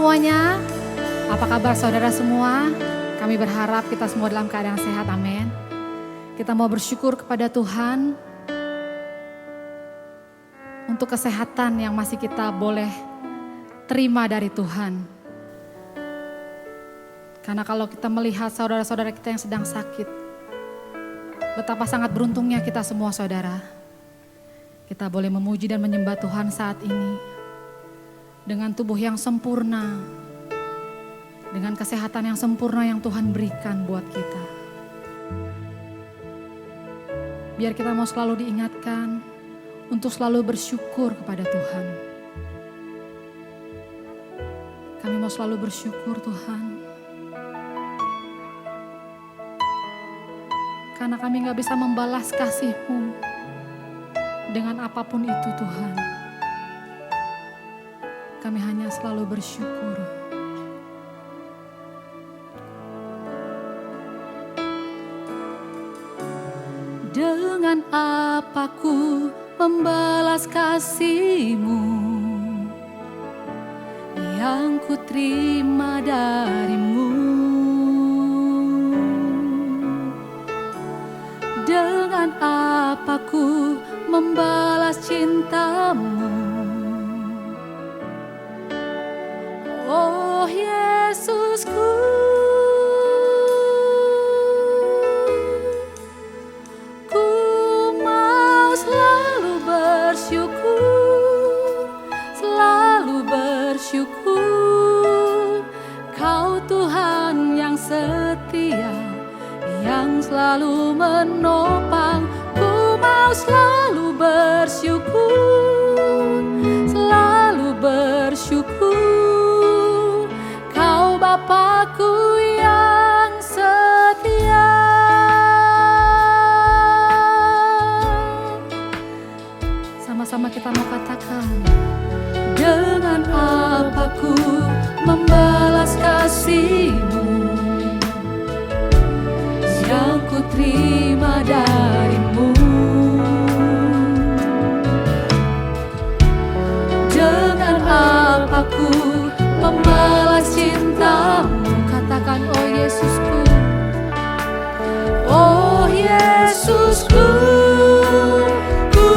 semuanya. Apa kabar saudara semua? Kami berharap kita semua dalam keadaan sehat, amin. Kita mau bersyukur kepada Tuhan untuk kesehatan yang masih kita boleh terima dari Tuhan. Karena kalau kita melihat saudara-saudara kita yang sedang sakit, betapa sangat beruntungnya kita semua saudara. Kita boleh memuji dan menyembah Tuhan saat ini. Dengan tubuh yang sempurna, dengan kesehatan yang sempurna yang Tuhan berikan buat kita. Biar kita mau selalu diingatkan untuk selalu bersyukur kepada Tuhan. Kami mau selalu bersyukur Tuhan. Karena kami gak bisa membalas kasih-Mu dengan apapun itu Tuhan. Kami hanya selalu bersyukur. Dengan apa ku membalas kasih-Mu yang ku terima dari-Mu? Dengan apa ku membalas cinta-Mu? Oh Yesusku, ku mau selalu bersyukur, selalu bersyukur. Kau Tuhan yang setia, yang selalu menopang. Ku mau selalu bersyukur, selalu bersyukur. Bapakku yang setia. Sama-sama kita mau katakan, dengan apa ku membalas kasih-Mu yang ku terima dari-Mu? Dengan apa ku membalas cinta-Mu? Katakan, oh Yesusku, oh Yesusku, ku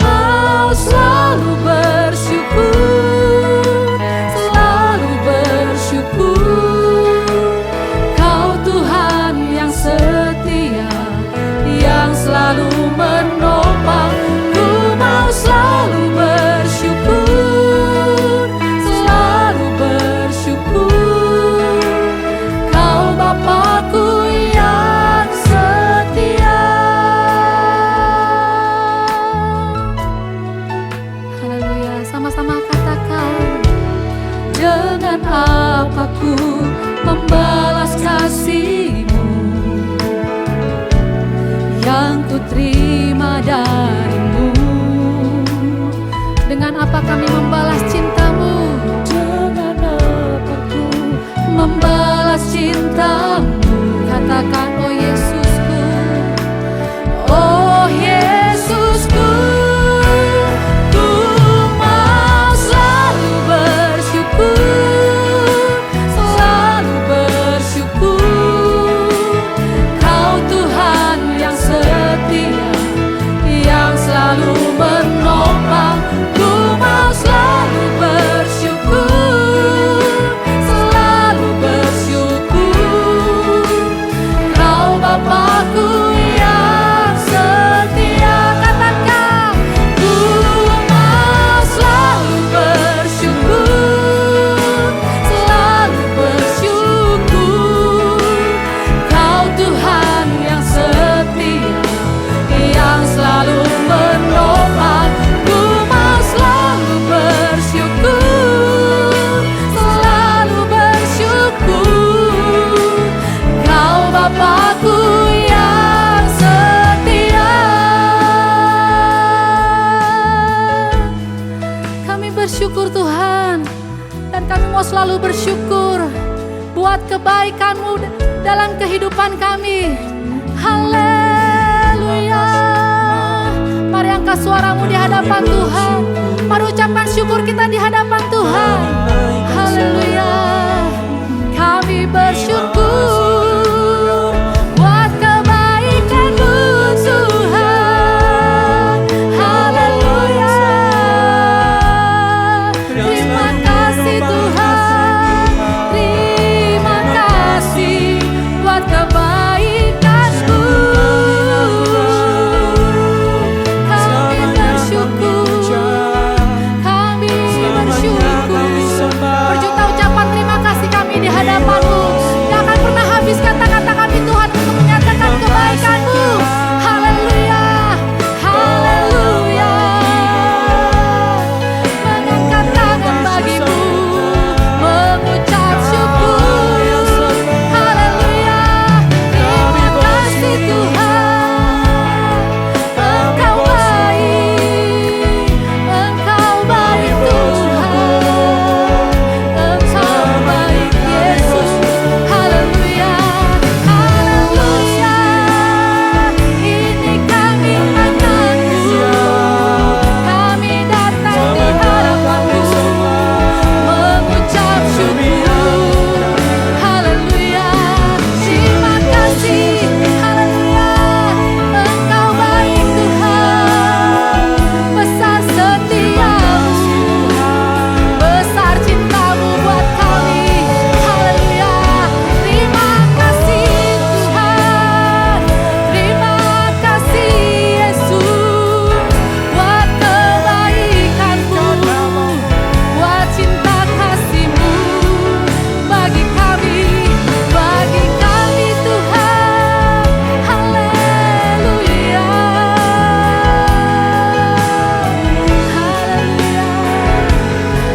mau selalu bersyukur, selalu bersyukur. Kau Tuhan yang setia, yang selalu menopang. Ku mau selalu bersyukur, selalu bersyukur. Kau Bapakku yang setia. Haleluya, sama-sama katakan, dengan apa ku membalas kasih-Mu yang ku terima dari-Mu? Dengan apa kami membalas cinta-Mu? Dengan apa ku membalas cinta-Mu? Katakan, oh Yesusku, oh Yesusku, ku mau selalu bersyukur, selalu bersyukur. Kau Tuhan yang setia, yang selalu menopang. Ku mau selalu bersyukur, selalu bersyukur. Kau Bapakku yang setia. Katakan, ku mau selalu bersyukur, selalu bersyukur. Kau Tuhan yang setia, yang selalu menopang. Ku mau selalu bersyukur, selalu bersyukur. Kau Bapakku yang setia. Kami bersyukur Tuhan, dan kami mau selalu bersyukur buat kebaikan-Mu dalam kehidupan kami. Haleluya. Mari angkat suaramu di hadapan Tuhan. Mari ucapkan syukur kita di hadapan Tuhan. Haleluya. bersyukur buat kebaikan-Mu Tuhan. Haleluya. Terima kasih Tuhan. Terima kasih buat kebaikan-Mu. Kami bersyukur. Kami bersyukur. Berjuta ucapan terima kasih kami di hadapan-Mu. Gak akan pernah habis kata-kata kami Tuhan untuk menyatakan kebaikan-Mu. Haleluya. Haleluya. Mengangkat tangan bagi-Mu, mengucap syukur. Haleluya. Terima kasih Tuhan. Engkau baik. Engkau baik Tuhan. Engkau baik Yesus. Haleluya. Haleluya. Ini kami anakmu. Kami datang di hadapan-Mu, mengucap syukur. Haleluya. Terima kasih. Haleluya. Engkau baik Tuhan. Besar setiamu, besar cinta-Mu buat kami. Haleluya. Terima kasih Tuhan. Terima kasih Yesus buat kebaikan-Mu, buat cinta kasih-Mu bagi kami Tuhan. Haleluya. Haleluya.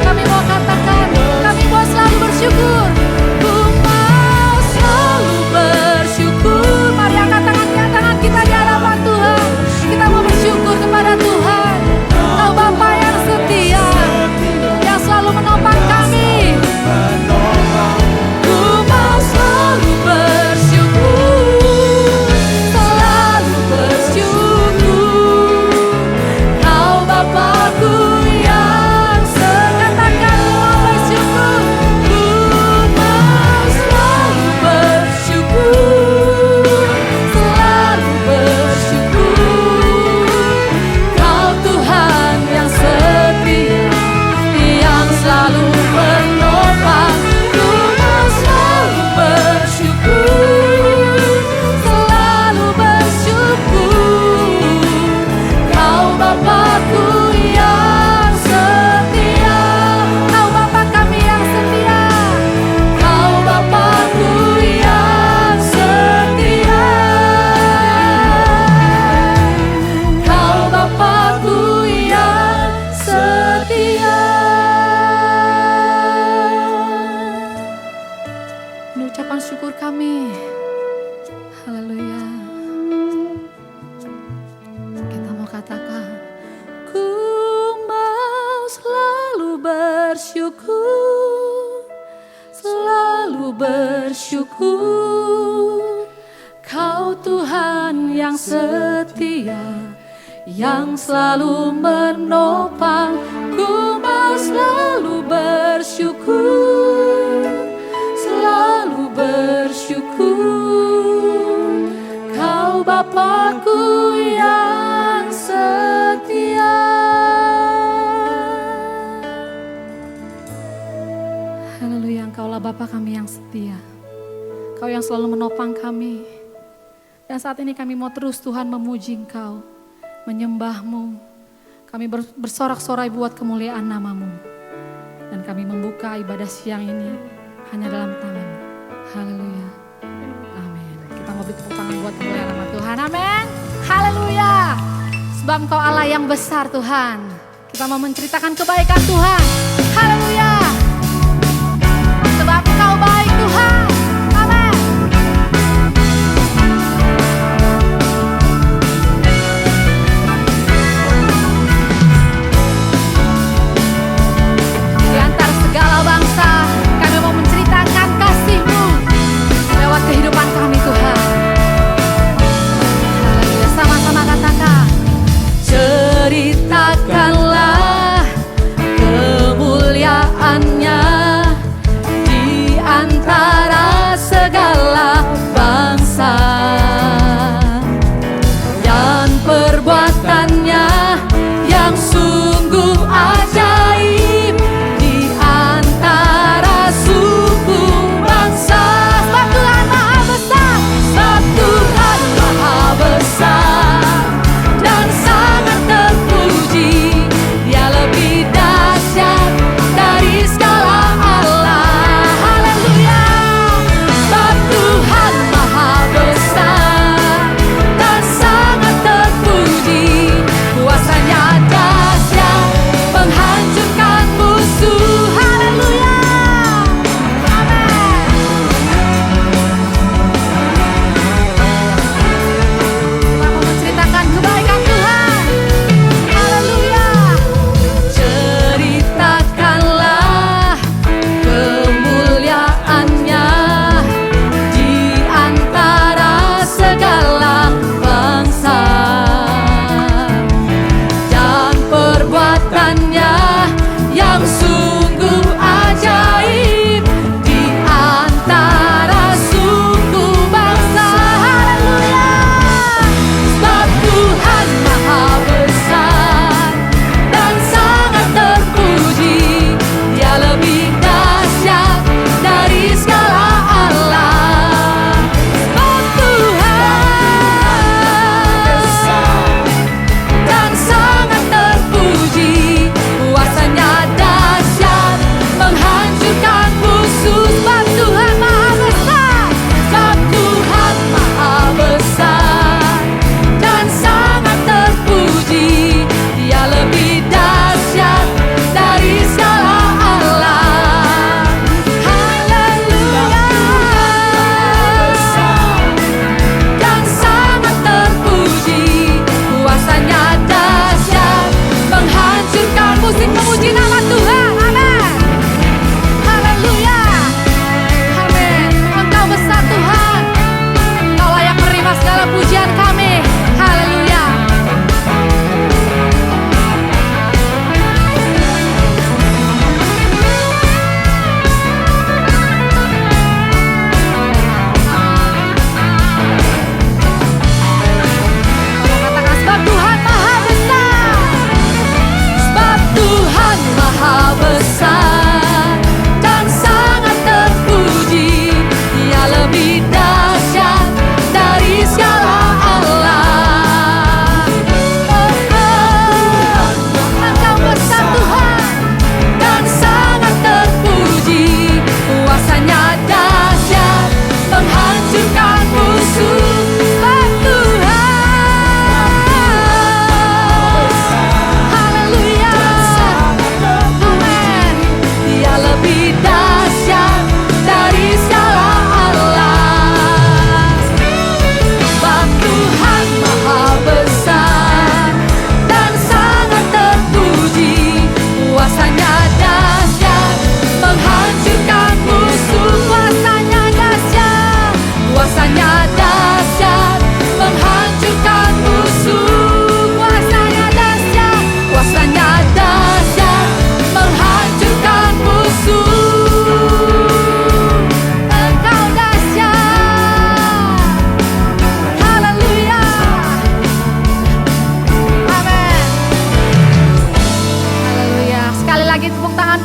Kami mau katakan, kami mau selalu bersyukur. Ku mau selalu bersyukur. Mari angkat tangan kita di hadapan Tuhan. Kita mau bersyukur kepada Tuhan. Kau Bapa yang setia, yang selalu menopang kami. Ku mau selalu bersyukur, selalu bersyukur. Kau Bapa-Ku yang sekatakan mau bersyukur. Ku mau selalu bersyukur, selalu bersyukur. Kau Tuhan yang setia, yang selalu menopang. Ku mau selalu bersyukur, selalu bersyukur. Kau Bapa-Ku yang setia, Kau Bapa kami yang setia. Kau Bapa-Ku yang setia. Kau Bapa-Ku yang setia. Ini ucapan syukur kami. Haleluya. Kita mau katakan, ku mau selalu bersyukur, selalu bersyukur. Kau Tuhan yang setia, yang selalu menopang. Ku mau selalu bersyukur, selalu bersyukur. Kau Bapa-Ku yang setia. Haleluya. Engkaulah Bapa kami yang setia. Kau yang selalu menopang kami. Dan saat ini kami mau terus Tuhan memuji Engkau, menyembah-Mu. Kami bersorak-sorai buat kemuliaan nama-Mu. Dan kami membuka ibadah siang ini hanya dalam tangan-Mu. Haleluya. Amin. Kita mau beri tepuk tangan buat kemuliaan nama Tuhan. Amin. Haleluya. Sebab Engkau Allah yang besar Tuhan. Kita mau menceritakan kebaikan Tuhan. Haleluya. Sebab Engkau baik Tuhan. Amin. Di antara segala bangsa, kami mau menceritakan kasih-Mu lewat kehidupan kami Tuhan. Haleluya. Sama-sama katakan. Ceritakanlah kemuliaan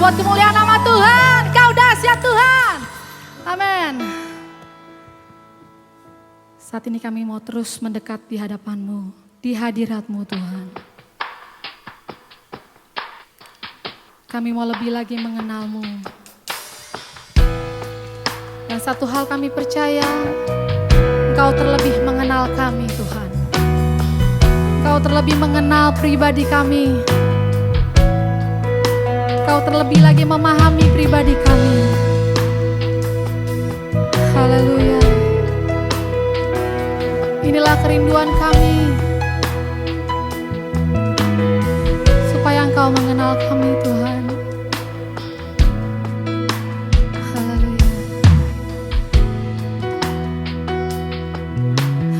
buat kemuliaan nama Tuhan. Kau dahsyat Tuhan. Amin. Saat ini kami mau terus mendekat di hadapan-Mu, di hadirat-Mu Tuhan. Kami mau lebih lagi mengenal-Mu. Dan satu hal kami percaya, Engkau terlebih mengenal kami Tuhan. Engkau terlebih mengenal pribadi kami. Engkau terlebih lagi memahami pribadi kami. Haleluya. Inilah kerinduan kami, supaya Engkau mengenal kami Tuhan. Haleluya.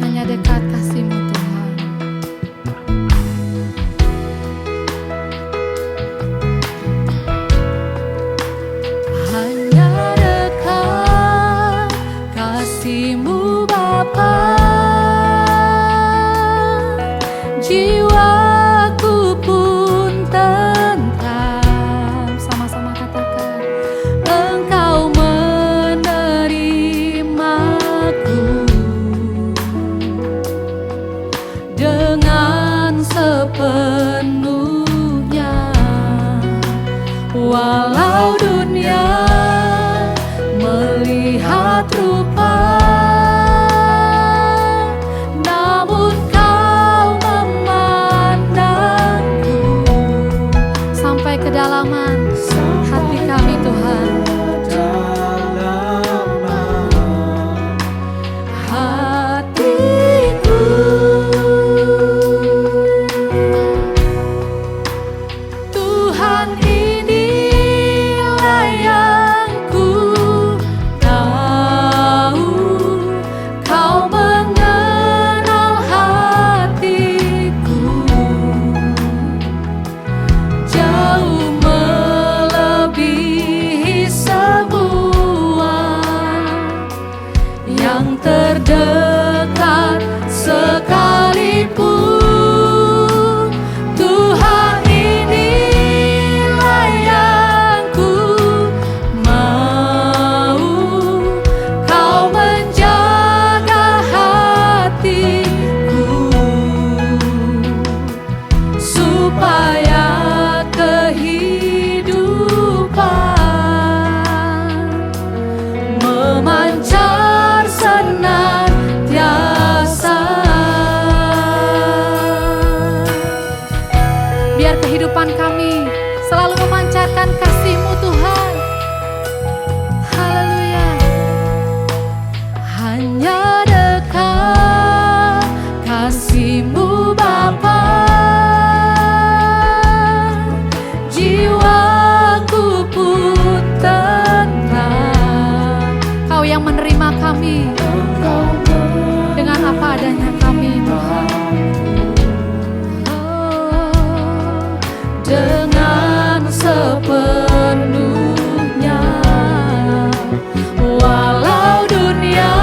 Hanya dekat kasih-Mu Tuhan. Hanya dekat kasih-Mu Bapa. Jiwaku pun tentram. Sama-sama katakan, Engkau menerimaku dengan sepenuhnya. Walau dunia melihat rupa, kedalaman hati kami Tuhan. Hatiku Tuhan, inilah yang ku tahu. Kau mengenal hatiku jauh melebihi semua yang terdekat sekalipun. Tuhan, inilah yang ku mau. Kau menjaga hatiku supaya memancar senantiasa. Biar kehidupan kami selalu memancarkan kasih-Mu Tuhan. Haleluya. Hanya dekat kasih-Mu Bapa. Jiwaku pun tentram. Kau yang menerima kami dengan apa adanya kami Tuhan. Dengan sepenuhnya. Walau dunia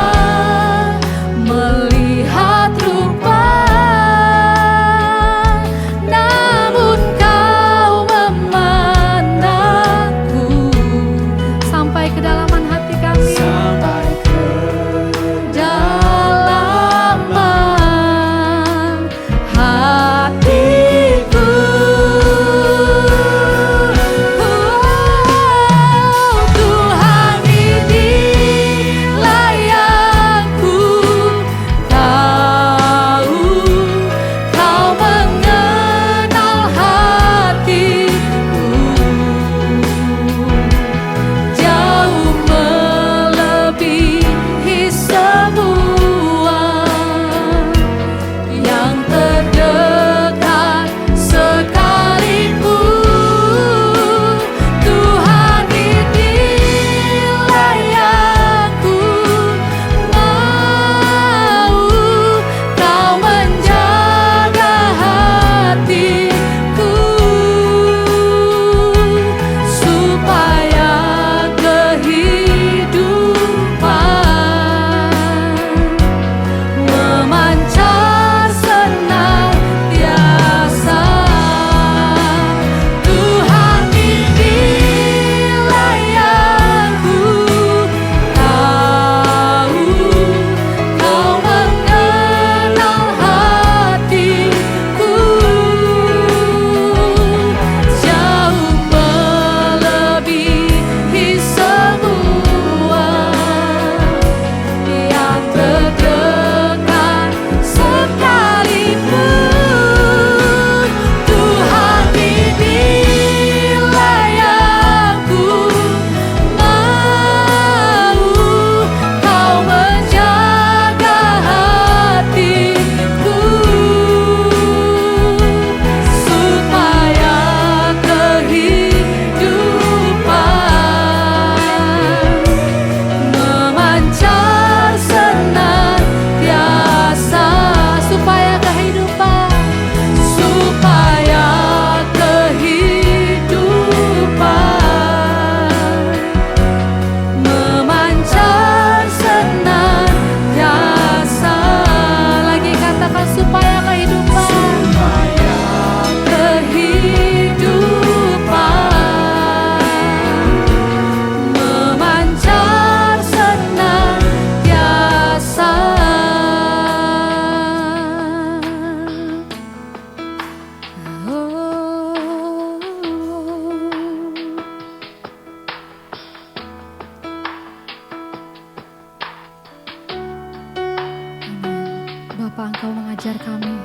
Bapa, Engkau mengajar kami.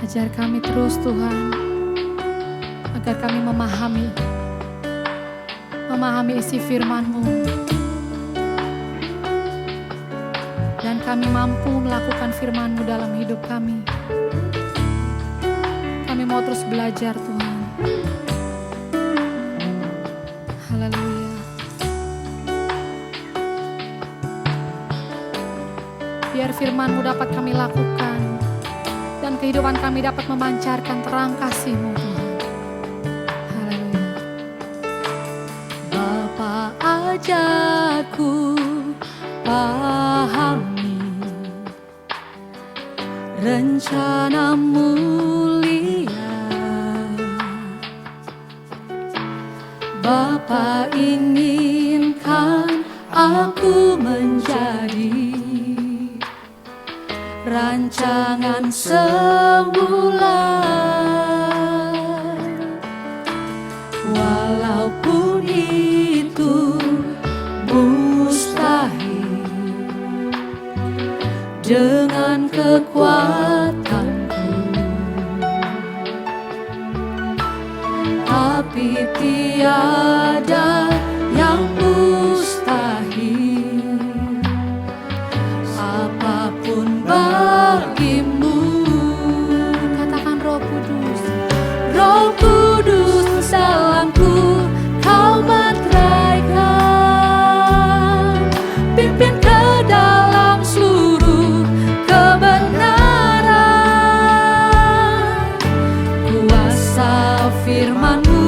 Ajar kami terus Tuhan, agar kami memahami isi firman-Mu. Dan kami mampu melakukan firman-Mu dalam hidup kami. Kami mau terus belajar Tuhan. Haleluya. Biar firman-Mu dapat kami lakukan, dan kehidupan kami dapat memancarkan terang kasih-Mu Tuhan. Haleluya. Bapa, ajarku pahami rencana mulia. Bapa inginkan aku menjadi rancangan semula, walaupun itu mustahil dengan kekuatanku, tapi tiada yang mustahil, apapun bagimu. Katakan Roh Kudus, Roh Kudus dalamku, Kau meteraikan, pimpin ke dalam seluruh kebenaran. Kuasa firman-Mu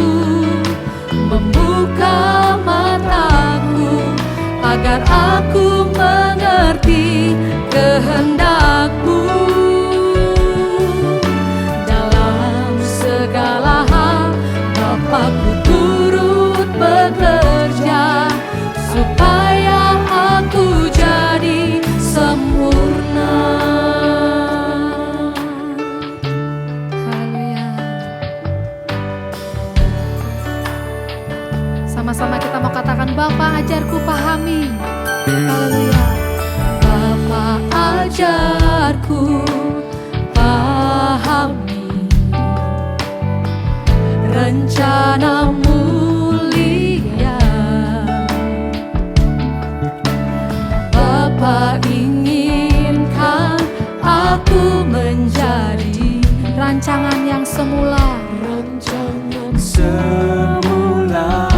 membuka mataku, agar aku mengerti kehendak-Mu. Dalam segala hal Bapa-Ku turut bekerja, supaya aku jadi sempurna. Haleluya. Sama-sama kita mau katakan, Bapa ajarku pahami. Haleluya. Bapa ajarku pahami rencana mulia. Bapa inginkan aku menjadi rancangan yang semula. Rancangan semula.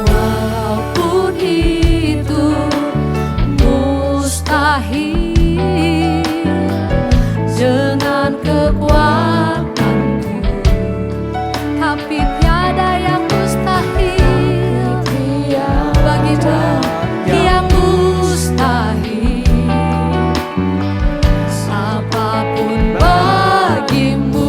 Walaupun itu mustahil dengan kekuatanku, tapi tiada yang mustahil bagimu, yang mustahil, apapun bagimu.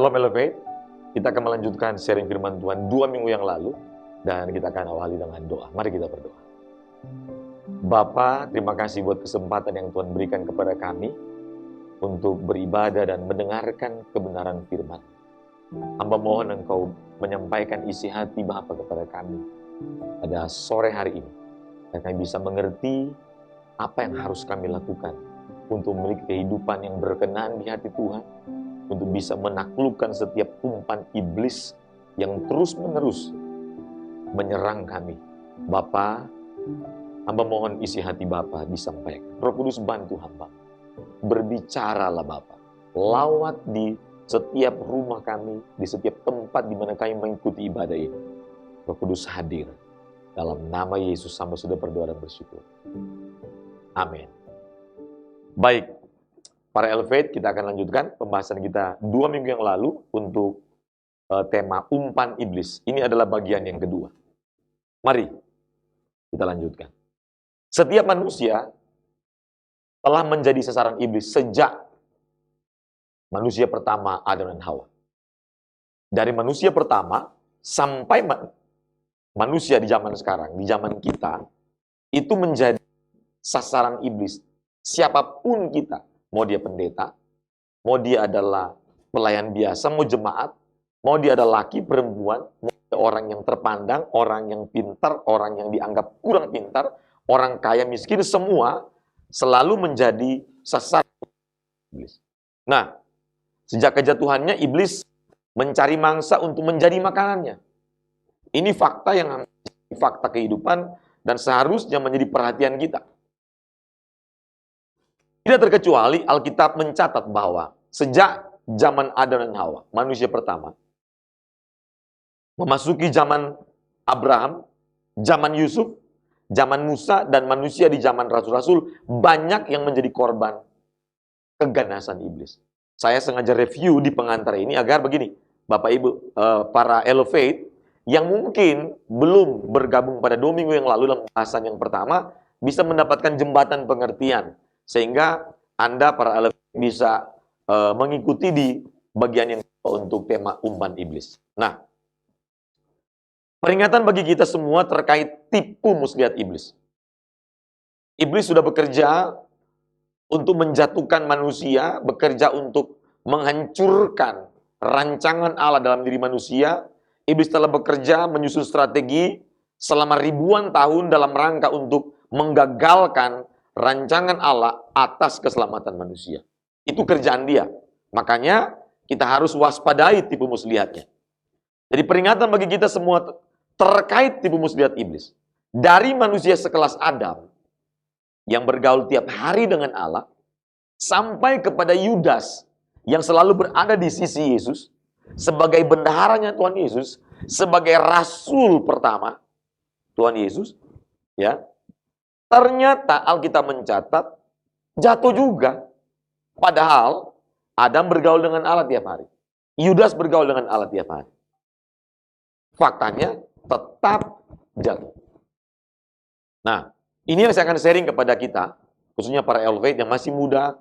Shalom Elevate, kita akan melanjutkan sharing firman Tuhan 2 minggu yang lalu, dan kita akan awali dengan doa. Mari kita berdoa. Bapa, terima kasih buat kesempatan yang Tuhan berikan kepada kami untuk beribadah dan mendengarkan kebenaran firman. Hamba mohon Engkau menyampaikan isi hati Bapa kepada kami pada sore hari ini, dan kami bisa mengerti apa yang harus kami lakukan untuk memiliki kehidupan yang berkenan di hati Tuhan, untuk bisa menaklukkan setiap umpan iblis yang terus-menerus menyerang kami. Bapa, hamba mohon isi hati Bapa disampaikan. Roh Kudus bantu hamba. Berbicaralah Bapa. Lawat di setiap rumah kami, di setiap tempat di mana kami mengikuti ibadah ini. Roh Kudus hadir. Dalam nama Yesus hamba sudah berdoa dan bersyukur. Amin. Baik, para Elevate, kita akan lanjutkan pembahasan kita 2 minggu yang lalu untuk tema umpan iblis. Ini adalah bagian yang kedua. Mari kita lanjutkan. Setiap manusia telah menjadi sasaran iblis sejak manusia pertama Adam dan Hawa. Dari manusia pertama sampai manusia di zaman sekarang, di zaman kita, itu menjadi sasaran iblis. Siapapun kita, mau dia pendeta, mau dia adalah pelayan biasa, mau jemaat, mau dia adalah laki, perempuan, mau dia orang yang terpandang, orang yang pintar, orang yang dianggap kurang pintar, orang kaya, miskin, semua selalu menjadi sasaran iblis. Nah, sejak kejatuhannya, iblis mencari mangsa untuk menjadi makanannya. Ini fakta yang fakta kehidupan dan seharusnya menjadi perhatian kita. Tidak terkecuali Alkitab mencatat bahwa sejak zaman Adam dan Hawa, manusia pertama, memasuki zaman Abraham, zaman Yusuf, zaman Musa, dan manusia di zaman Rasul-Rasul, banyak yang menjadi korban keganasan iblis. Saya sengaja review di pengantar ini agar begini, Bapak Ibu, para Elevate, yang mungkin belum bergabung pada 2 minggu yang lalu dalam bahasan yang pertama, bisa mendapatkan jembatan pengertian. Sehingga Anda para Elevate bisa mengikuti di bagian yang untuk tema umpan iblis. Nah, peringatan bagi kita semua terkait tipu muslihat iblis. Iblis sudah bekerja untuk menjatuhkan manusia, bekerja untuk menghancurkan rancangan Allah dalam diri manusia. Iblis telah bekerja menyusun strategi selama ribuan tahun dalam rangka untuk menggagalkan rancangan Allah atas keselamatan manusia. Itu kerjaan dia. Makanya kita harus waspadai tipu muslihatnya. Jadi peringatan bagi kita semua terkait tipu muslihat iblis. Dari manusia sekelas Adam yang bergaul tiap hari dengan Allah, sampai kepada Yudas yang selalu berada di sisi Yesus sebagai bendaharanya Tuhan Yesus, sebagai rasul pertama Tuhan Yesus, ya. Ternyata Alkitab mencatat jatuh juga. Padahal Adam bergaul dengan Allah tiap hari. Yudas bergaul dengan Allah tiap hari. Faktanya tetap jatuh. Nah, ini yang saya akan sharing kepada kita, khususnya para Elevate yang masih muda.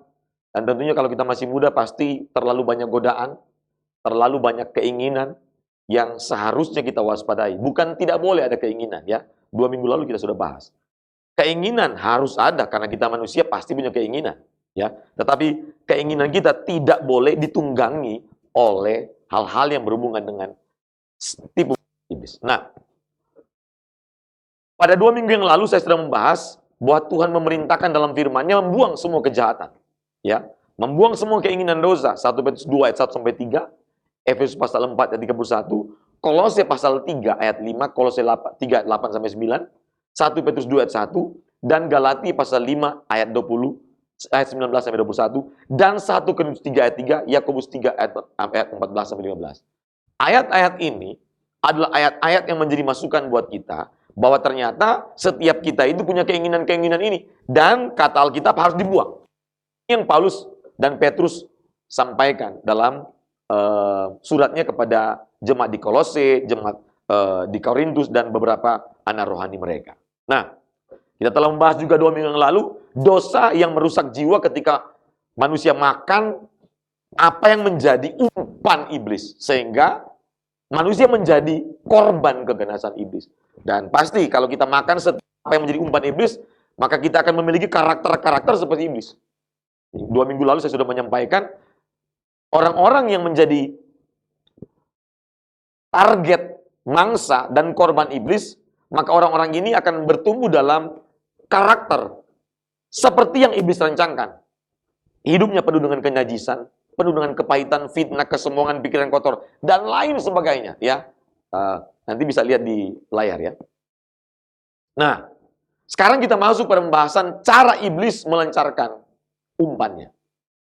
Dan tentunya kalau kita masih muda pasti terlalu banyak godaan, terlalu banyak keinginan yang seharusnya kita waspadai. Bukan tidak boleh ada keinginan, ya. 2 minggu lalu kita sudah bahas. Keinginan harus ada karena kita manusia pasti punya keinginan, ya. Tetapi keinginan kita tidak boleh ditunggangi oleh hal-hal yang berhubungan dengan tipu iblis. Nah, pada 2 minggu yang lalu saya sudah membahas bahwa Tuhan memerintahkan dalam firman-Nya membuang semua kejahatan, ya. Membuang semua keinginan dosa. 1 Petrus 2 ayat 1 sampai 3, Efesus pasal 4 ayat 31, Kolose pasal 3 ayat 5, Kolose 3 ayat 8 sampai 9, 1 Petrus 2 ayat 1, dan Galati pasal 5 ayat 20, ayat 19 sampai 21, dan 1 Korintus 3 ayat 3, Yakobus 3 ayat 14 sampai 15. Ayat-ayat ini adalah ayat-ayat yang menjadi masukan buat kita, bahwa ternyata setiap kita itu punya keinginan-keinginan ini, dan kata Alkitab harus dibuang. Ini yang Paulus dan Petrus sampaikan dalam suratnya kepada jemaat di Kolose, jemaat di Korintus, dan beberapa anak rohani mereka. Nah, kita telah membahas juga 2 minggu yang lalu, dosa yang merusak jiwa ketika manusia makan apa yang menjadi umpan umpan iblis. Sehingga manusia menjadi korban keganasan iblis. Dan pasti kalau kita makan apa yang menjadi umpan iblis, maka kita akan memiliki karakter-karakter seperti iblis. 2 minggu lalu saya sudah menyampaikan, orang-orang yang menjadi target mangsa dan korban iblis, maka orang-orang ini akan bertumbuh dalam karakter seperti yang iblis rancangkan. Hidupnya penuh dengan kenajisan, penuh dengan kepahitan, fitnah, kesombongan, pikiran kotor, dan lain sebagainya. Ya, nanti bisa lihat di layar ya. Nah, sekarang kita masuk pada pembahasan cara iblis melancarkan umpannya.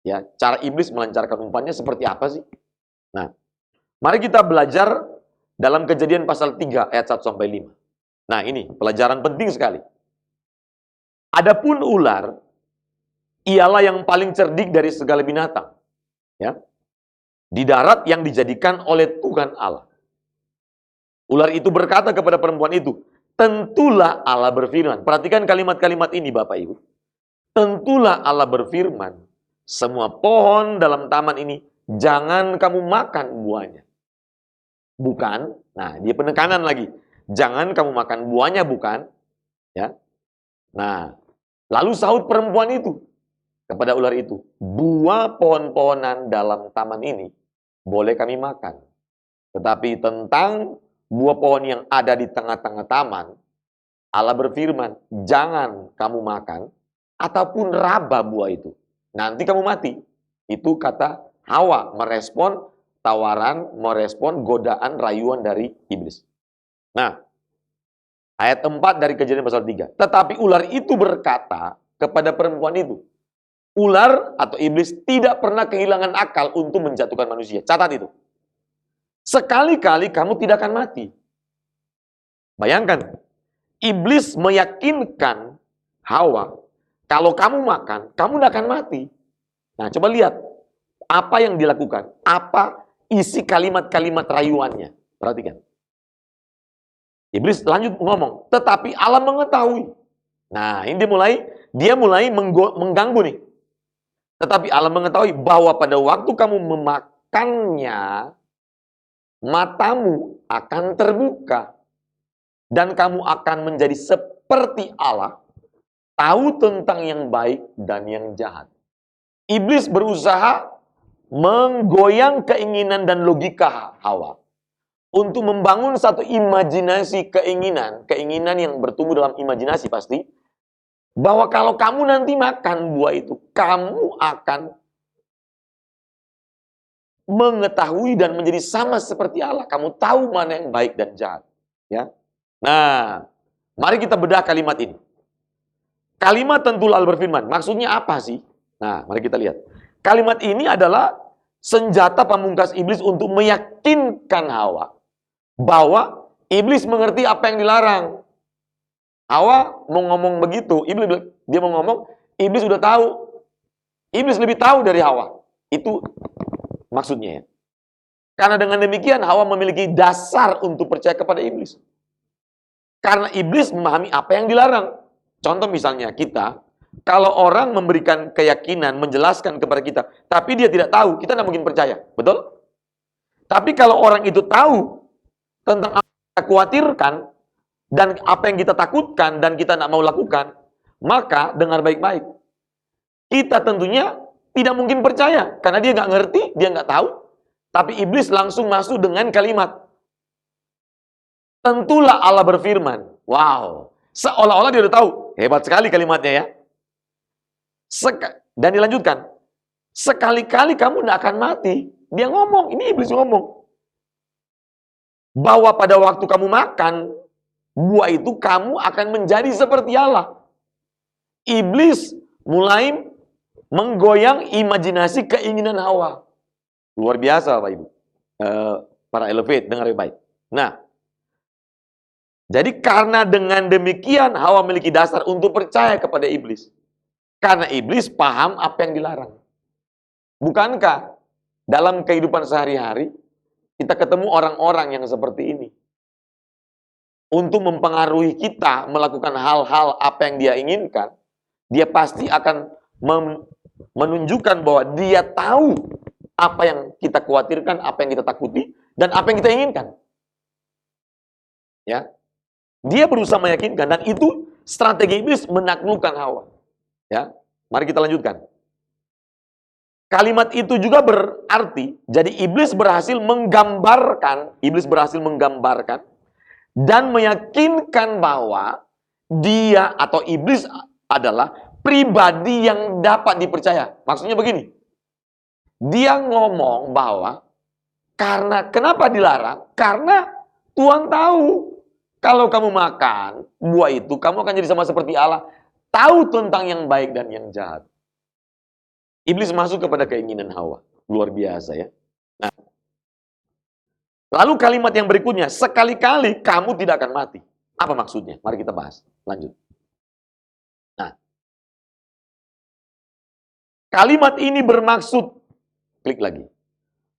Ya, cara iblis melancarkan umpannya seperti apa sih? Nah, mari kita belajar dalam Kejadian pasal 3 ayat 1 sampai 5. Nah, ini pelajaran penting sekali. Adapun ular ialah yang paling cerdik dari segala binatang, ya, di darat yang dijadikan oleh Tuhan Allah. Ular itu berkata kepada perempuan itu, tentulah Allah berfirman. Perhatikan kalimat-kalimat ini Bapak Ibu. Tentulah Allah berfirman, semua pohon dalam taman ini jangan kamu makan buahnya. Bukan, nah dia penekanan lagi. Jangan kamu makan buahnya, bukan. Ya. Nah, lalu sahut perempuan itu kepada ular itu, buah pohon-pohonan dalam taman ini boleh kami makan. Tetapi tentang buah pohon yang ada di tengah-tengah taman, Allah berfirman, jangan kamu makan ataupun raba buah itu. Nanti kamu mati. Itu kata Hawa merespon tawaran, merespon godaan, rayuan dari iblis. Nah, ayat 4 dari Kejadian pasal 3. Tetapi ular itu berkata kepada perempuan itu, ular atau iblis tidak pernah kehilangan akal untuk menjatuhkan manusia. Catat itu. Sekali-kali kamu tidak akan mati. Bayangkan, iblis meyakinkan Hawa, kalau kamu makan, kamu tidak akan mati. Nah, coba lihat apa yang dilakukan. Apa isi kalimat-kalimat rayuannya. Perhatikan. Iblis lanjut ngomong, tetapi Allah mengetahui. Nah, ini dia mulai mengganggu nih. Tetapi Allah mengetahui bahwa pada waktu kamu memakannya, matamu akan terbuka. Dan kamu akan menjadi seperti Allah, tahu tentang yang baik dan yang jahat. Iblis berusaha menggoyang keinginan dan logika Hawa untuk membangun satu imajinasi keinginan yang bertumbuh dalam imajinasi pasti, bahwa kalau kamu nanti makan buah itu, kamu akan mengetahui dan menjadi sama seperti Allah. Kamu tahu mana yang baik dan jahat. Ya. Nah, mari kita bedah kalimat ini. Kalimat tentulah Allah berfirman. Maksudnya apa sih? Nah, mari kita lihat. Kalimat ini adalah senjata pamungkas iblis untuk meyakinkan Hawa bahwa iblis mengerti apa yang dilarang. Hawa mau ngomong begitu, dia mau ngomong, iblis sudah tahu. Iblis lebih tahu dari Hawa. Itu maksudnya ya. Karena dengan demikian Hawa memiliki dasar untuk percaya kepada iblis. Karena iblis memahami apa yang dilarang. Contoh misalnya kita, kalau orang memberikan keyakinan, menjelaskan kepada kita, tapi dia tidak tahu, kita tidak mungkin percaya. Betul? Tapi kalau orang itu tahu tentang apa yang kita khawatirkan, dan apa yang kita takutkan, dan kita tidak mau lakukan, maka dengar baik-baik. Kita tentunya tidak mungkin percaya, karena dia nggak ngerti, dia nggak tahu. Tapi iblis langsung masuk dengan kalimat, tentulah Allah berfirman. Wow, seolah-olah dia udah tahu. Hebat sekali kalimatnya ya. Dan dilanjutkan, sekali-kali kamu tidak akan mati. Dia ngomong, ini iblis ngomong, bahwa pada waktu kamu makan buah itu, kamu akan menjadi seperti Allah. Iblis mulai menggoyang imajinasi keinginan Hawa. Luar biasa Bapak Ibu. Para elevate, dengar baik. Nah, jadi karena dengan demikian Hawa memiliki dasar untuk percaya kepada iblis. Karena iblis paham apa yang dilarang. Bukankah dalam kehidupan sehari-hari kita ketemu orang-orang yang seperti ini? Untuk mempengaruhi kita melakukan hal-hal apa yang dia inginkan, dia pasti akan menunjukkan bahwa dia tahu apa yang kita khawatirkan, apa yang kita takuti, dan apa yang kita inginkan. Ya, dia berusaha meyakinkan, dan itu strategi iblis menaklukkan Hawa. Ya, mari kita lanjutkan. Kalimat itu juga berarti, jadi iblis berhasil menggambarkan dan meyakinkan bahwa dia atau iblis adalah pribadi yang dapat dipercaya. Maksudnya begini, dia ngomong bahwa kenapa dilarang? Karena Tuhan tahu kalau kamu makan buah itu, kamu akan jadi sama seperti Allah, tahu tentang yang baik dan yang jahat. Iblis masuk kepada keinginan Hawa. Luar biasa ya. Nah, lalu kalimat yang berikutnya, sekali-kali kamu tidak akan mati. Apa maksudnya? Mari kita bahas. Lanjut. Nah, kalimat ini bermaksud, klik lagi,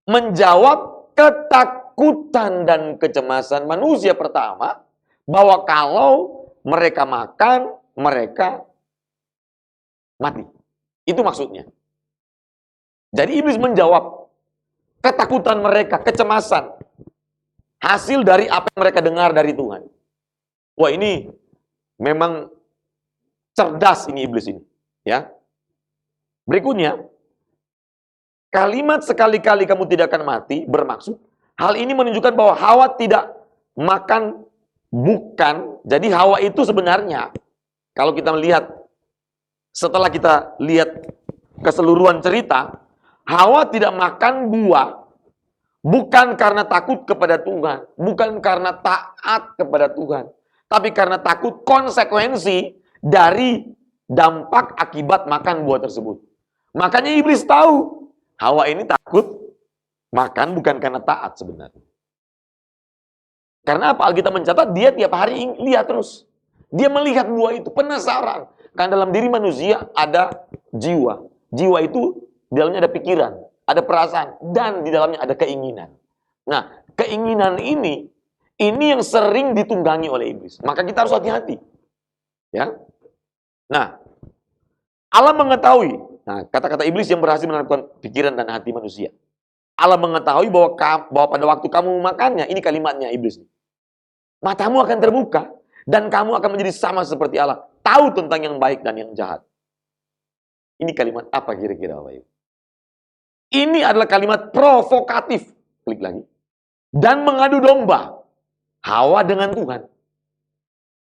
menjawab ketakutan dan kecemasan manusia pertama, bahwa kalau mereka makan, mereka mati. Itu maksudnya. Jadi iblis menjawab ketakutan mereka, kecemasan, hasil dari apa yang mereka dengar dari Tuhan. Wah, ini memang cerdas ini iblis ini, ya. Berikutnya, kalimat sekali-kali kamu tidak akan mati bermaksud hal ini menunjukkan bahwa Hawa tidak makan, bukan. Jadi Hawa itu sebenarnya, kalau kita melihat, setelah kita lihat keseluruhan cerita, Hawa tidak makan buah bukan karena takut kepada Tuhan, bukan karena taat kepada Tuhan, tapi karena takut konsekuensi dari dampak akibat makan buah tersebut. Makanya iblis tahu Hawa ini takut makan bukan karena taat sebenarnya. Karena apa? Alkitab mencatat dia tiap hari lihat terus. Dia melihat buah itu, penasaran. Karena dalam diri manusia ada jiwa. Jiwa itu di dalamnya ada pikiran, ada perasaan, dan di dalamnya ada keinginan. Nah, keinginan ini yang sering ditunggangi oleh iblis. Maka kita harus hati-hati. Ya. Nah, Allah mengetahui, nah kata-kata iblis yang berhasil menentukan pikiran dan hati manusia. Allah mengetahui bahwa pada waktu kamu makannya, ini kalimatnya iblis. Matamu akan terbuka, dan kamu akan menjadi sama seperti Allah. Tahu tentang yang baik dan yang jahat. Ini kalimat apa kira-kira, Bapak Ibu? Ini adalah kalimat provokatif. Klik lagi. Dan mengadu domba Hawa dengan Tuhan.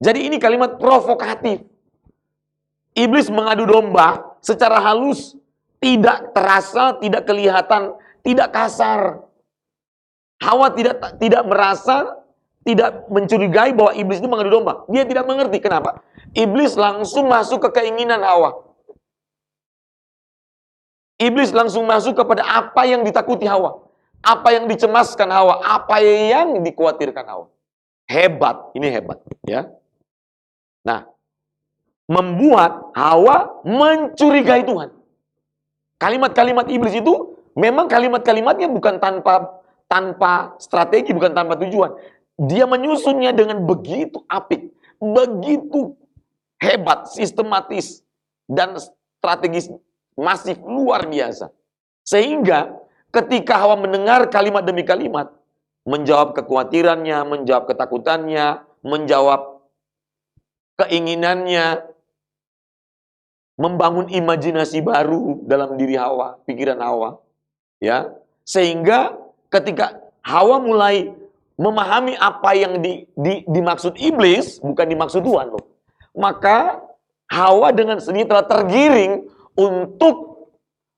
Jadi ini kalimat provokatif. Iblis mengadu domba secara halus, tidak terasa, tidak kelihatan, tidak kasar. Hawa tidak merasa, tidak mencurigai bahwa iblis itu mengadu domba. Dia tidak mengerti. Kenapa? Iblis langsung masuk ke keinginan Hawa. Iblis langsung masuk kepada apa yang ditakuti Hawa. Apa yang dicemaskan Hawa. Apa yang dikhawatirkan Hawa. Hebat. Ini hebat. Ya. Nah, membuat Hawa mencurigai Tuhan. Kalimat-kalimat iblis itu memang kalimat-kalimatnya bukan tanpa strategi, bukan tanpa tujuan. Dia menyusunnya dengan begitu apik, begitu hebat, sistematis, dan strategis masif luar biasa. Sehingga ketika Hawa mendengar kalimat demi kalimat, menjawab kekhawatirannya, menjawab ketakutannya, menjawab keinginannya, membangun imajinasi baru dalam diri Hawa, pikiran Hawa, ya. Sehingga ketika Hawa mulai memahami apa yang dimaksud iblis, bukan dimaksud Tuhan loh. Maka Hawa dengan sendiri telah tergiring untuk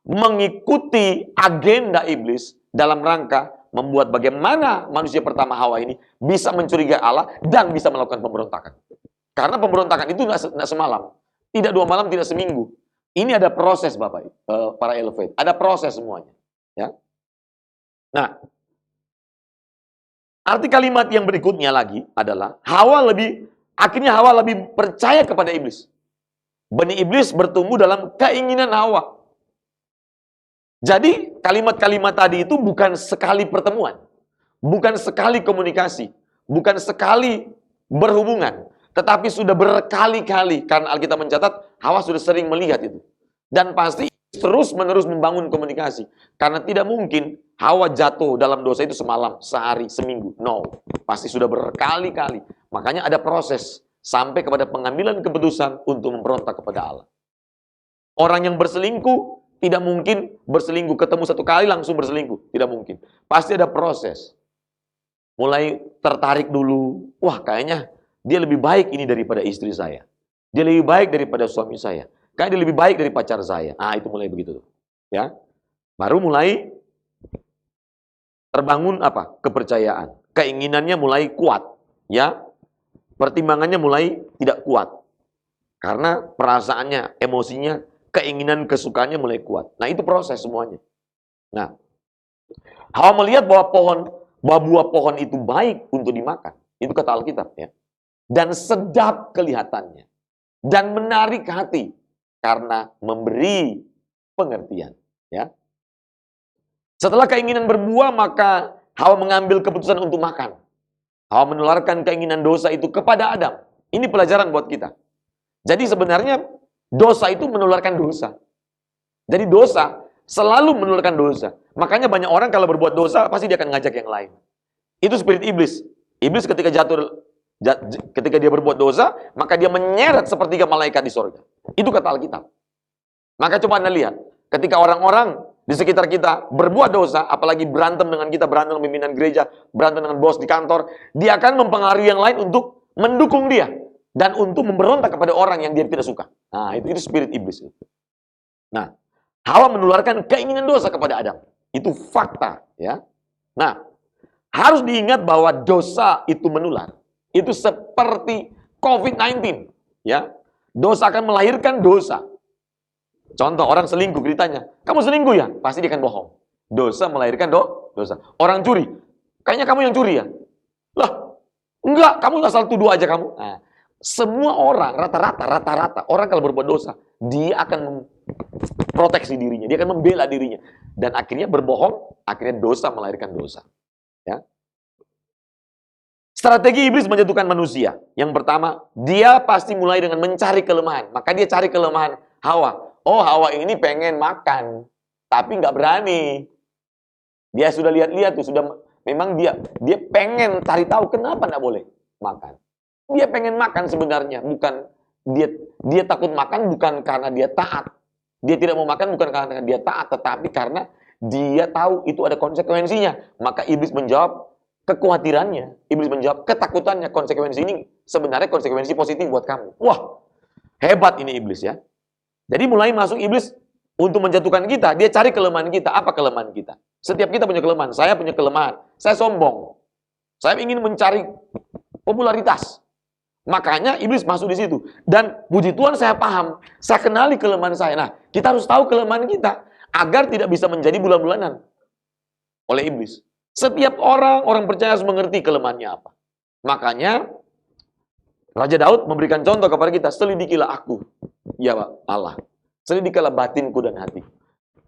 mengikuti agenda iblis dalam rangka membuat bagaimana manusia pertama Hawa ini bisa mencurigai Allah dan bisa melakukan pemberontakan. Karena pemberontakan itu nggak semalam, tidak 2 malam, tidak seminggu. Ini ada proses, Bapak, para elevate, ada proses semuanya. Ya. Nah, arti kalimat yang berikutnya lagi adalah akhirnya Hawa lebih percaya kepada iblis. Benih iblis bertumbuh dalam keinginan Hawa. Jadi kalimat-kalimat tadi itu bukan sekali pertemuan, bukan sekali komunikasi, bukan sekali berhubungan, tetapi sudah berkali-kali. Karena Alkitab mencatat Hawa sudah sering melihat itu. Dan pasti terus-menerus membangun komunikasi. Karena tidak mungkin Hawa jatuh dalam dosa itu semalam, sehari, seminggu. No, pasti sudah berkali-kali. Makanya ada proses sampai kepada pengambilan keputusan untuk memberontak kepada Allah. Orang yang berselingkuh tidak mungkin berselingkuh ketemu satu kali langsung berselingkuh. Tidak mungkin. Pasti ada proses. Mulai tertarik dulu. Wah, kayaknya dia lebih baik ini daripada istri saya. Dia lebih baik daripada suami saya. Kayaknya dia lebih baik dari pacar saya. Ah, itu mulai begitu tuh. Ya. Baru mulai terbangun apa? Kepercayaan. Keinginannya mulai kuat, ya. Pertimbangannya mulai tidak kuat. Karena perasaannya, emosinya, keinginan kesukaannya mulai kuat. Nah, itu proses semuanya. Nah, Hawa melihat bahwa buah pohon itu baik untuk dimakan. Itu kata Alkitab, ya. Dan sedap kelihatannya. Dan menarik hati karena memberi pengertian, ya. Setelah keinginan berbuah, maka Hawa mengambil keputusan untuk makan. Hawa menularkan keinginan dosa itu kepada Adam. Ini pelajaran buat kita. Jadi sebenarnya dosa itu menularkan dosa. Jadi dosa selalu menularkan dosa. Makanya banyak orang kalau berbuat dosa, pasti dia akan ngajak yang lain. Itu spirit iblis. Iblis ketika ketika dia berbuat dosa, maka dia menyeret sepertiga malaikat di sorga. Itu kata Alkitab. Maka coba Anda lihat, ketika orang-orang di sekitar kita berbuat dosa, apalagi berantem dengan kita, berantem dengan pimpinan gereja, berantem dengan bos di kantor, dia akan mempengaruhi yang lain untuk mendukung dia dan untuk memberontak kepada orang yang dia tidak suka. Nah, itu spirit iblis. Nah, Hawa menularkan keinginan dosa kepada Adam. Itu fakta, ya. Nah, harus diingat bahwa dosa itu menular. Itu seperti COVID-19, ya. Dosa akan melahirkan dosa. Contoh, orang selingkuh, ditanya, kamu selingkuh ya? Pasti dia akan bohong. Dosa melahirkan dosa. Orang curi, kayaknya kamu yang curi ya? Lah, enggak, kamu asal tuduh aja kamu. Nah, semua orang, rata-rata, orang kalau berbuat dosa, dia akan memproteksi dirinya, dia akan membela dirinya. Dan akhirnya berbohong, akhirnya dosa melahirkan dosa. Ya. Strategi iblis menjatuhkan manusia. Yang pertama, dia pasti mulai dengan mencari kelemahan. Maka dia cari kelemahan Hawa. Oh, Hawa ini pengen makan, tapi nggak berani. Dia sudah lihat-lihat tuh, memang dia pengen cari tahu kenapa nggak boleh makan. Dia pengen makan sebenarnya, bukan dia takut makan bukan karena dia taat. Dia tidak mau makan bukan karena dia taat, tetapi karena dia tahu itu ada konsekuensinya. Maka iblis menjawab kekhawatirannya, iblis menjawab ketakutannya. Konsekuensi ini sebenarnya konsekuensi positif buat kamu. Wah, hebat ini iblis, ya. Jadi mulai masuk iblis untuk menjatuhkan kita, dia cari kelemahan kita. Apa kelemahan kita? Setiap kita punya kelemahan. Saya punya kelemahan. Saya sombong. Saya ingin mencari popularitas. Makanya iblis masuk di situ. Dan puji Tuhan saya paham. Saya kenali kelemahan saya. Nah, kita harus tahu kelemahan kita agar tidak bisa menjadi bulan-bulanan oleh iblis. Setiap orang percaya harus mengerti kelemahannya apa. Makanya Raja Daud memberikan contoh kepada kita, selidikilah aku, ya Allah. Selidikilah batinku dan hati.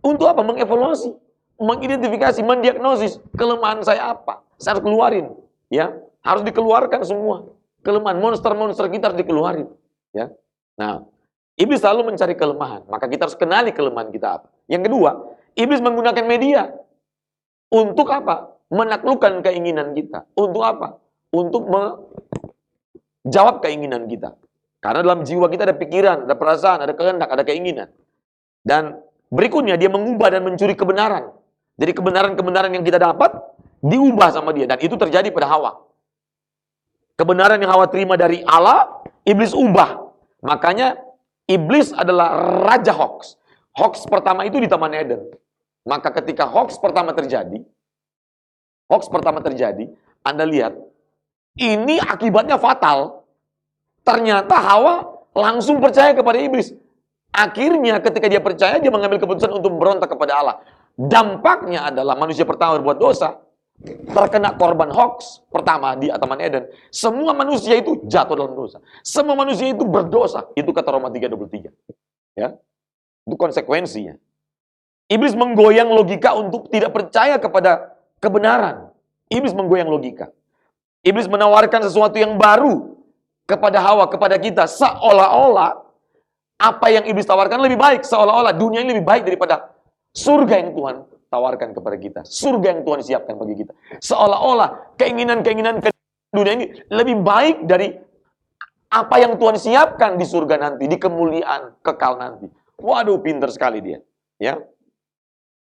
Untuk apa? Mengevaluasi, mengidentifikasi, mendiagnosis kelemahan saya apa. Saya harus keluarin, ya. Harus dikeluarkan semua. Kelemahan, monster-monster kita harus dikeluarin, ya. Nah, iblis selalu mencari kelemahan, maka kita harus kenali kelemahan kita apa. Yang kedua, iblis menggunakan media. Untuk apa? Menaklukkan keinginan kita. Untuk apa? Untuk jawab keinginan kita. Karena dalam jiwa kita ada pikiran, ada perasaan, ada kehendak, ada keinginan. Dan berikutnya dia mengubah dan mencuri kebenaran. Jadi kebenaran-kebenaran yang kita dapat diubah sama dia. Dan itu terjadi pada Hawa. Kebenaran yang Hawa terima dari Allah, iblis ubah. Makanya iblis adalah raja hoax. Hoax pertama itu di Taman Eden. Maka ketika hoax pertama terjadi, Anda lihat, ini akibatnya fatal. Ternyata Hawa langsung percaya kepada iblis. Akhirnya ketika dia percaya, dia mengambil keputusan untuk berontak kepada Allah. Dampaknya adalah manusia pertama berbuat dosa, terkena korban hoax pertama di Taman Eden. Semua manusia itu jatuh dalam dosa. Semua manusia itu berdosa. Itu kata Roma 3:23. Ya. Itu konsekuensinya. Iblis menggoyang logika untuk tidak percaya kepada kebenaran. Iblis menggoyang logika. Iblis menawarkan sesuatu yang baru kepada Hawa, kepada kita, seolah-olah Apa yang iblis tawarkan lebih baik. Seolah-olah dunia ini lebih baik daripada surga yang Tuhan tawarkan kepada kita. Surga yang Tuhan siapkan bagi kita. Seolah-olah keinginan-keinginan dunia ini lebih baik dari apa yang Tuhan siapkan di surga nanti, di kemuliaan kekal nanti. Waduh, pinter sekali dia. Ya.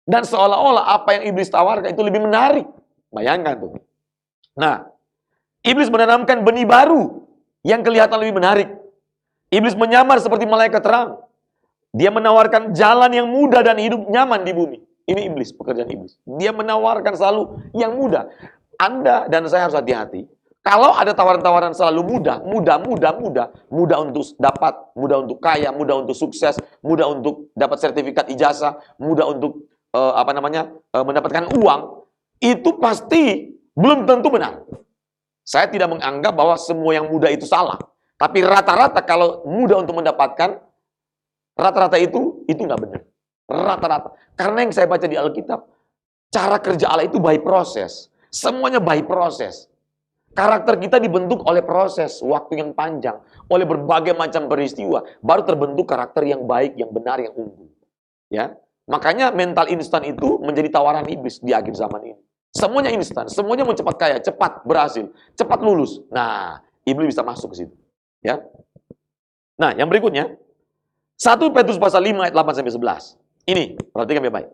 Dan seolah-olah apa yang iblis tawarkan itu lebih menarik. Bayangkan tuh. Nah, iblis menanamkan benih baru yang kelihatan lebih menarik. Iblis menyamar seperti malaikat terang. Dia menawarkan jalan yang mudah dan hidup nyaman di bumi. Ini iblis, pekerjaan iblis. Dia menawarkan selalu yang mudah. Anda dan saya harus hati-hati. Kalau ada tawaran-tawaran selalu mudah untuk dapat, mudah untuk kaya, mudah untuk sukses, mudah untuk dapat sertifikat ijazah, mudah untuk mendapatkan uang, itu pasti belum tentu benar. Saya tidak menganggap bahwa semua yang mudah itu salah. Tapi rata-rata kalau mudah untuk mendapatkan, rata-rata itu nggak benar. Rata-rata. Karena yang saya baca di Alkitab, cara kerja Allah itu by proses. Semuanya by proses. Karakter kita dibentuk oleh proses, waktu yang panjang, oleh berbagai macam peristiwa, baru terbentuk karakter yang baik, yang benar, yang unggul. Ya, makanya mental instan itu menjadi tawaran iblis di akhir zaman ini. Semuanya instan, semuanya mau cepat kaya, cepat berhasil, cepat lulus. Nah, iblis bisa masuk ke situ. Ya. Nah, yang berikutnya 1 Petrus pasal 5 ayat 8 sampai 11. Ini, perhatikan baik-baik.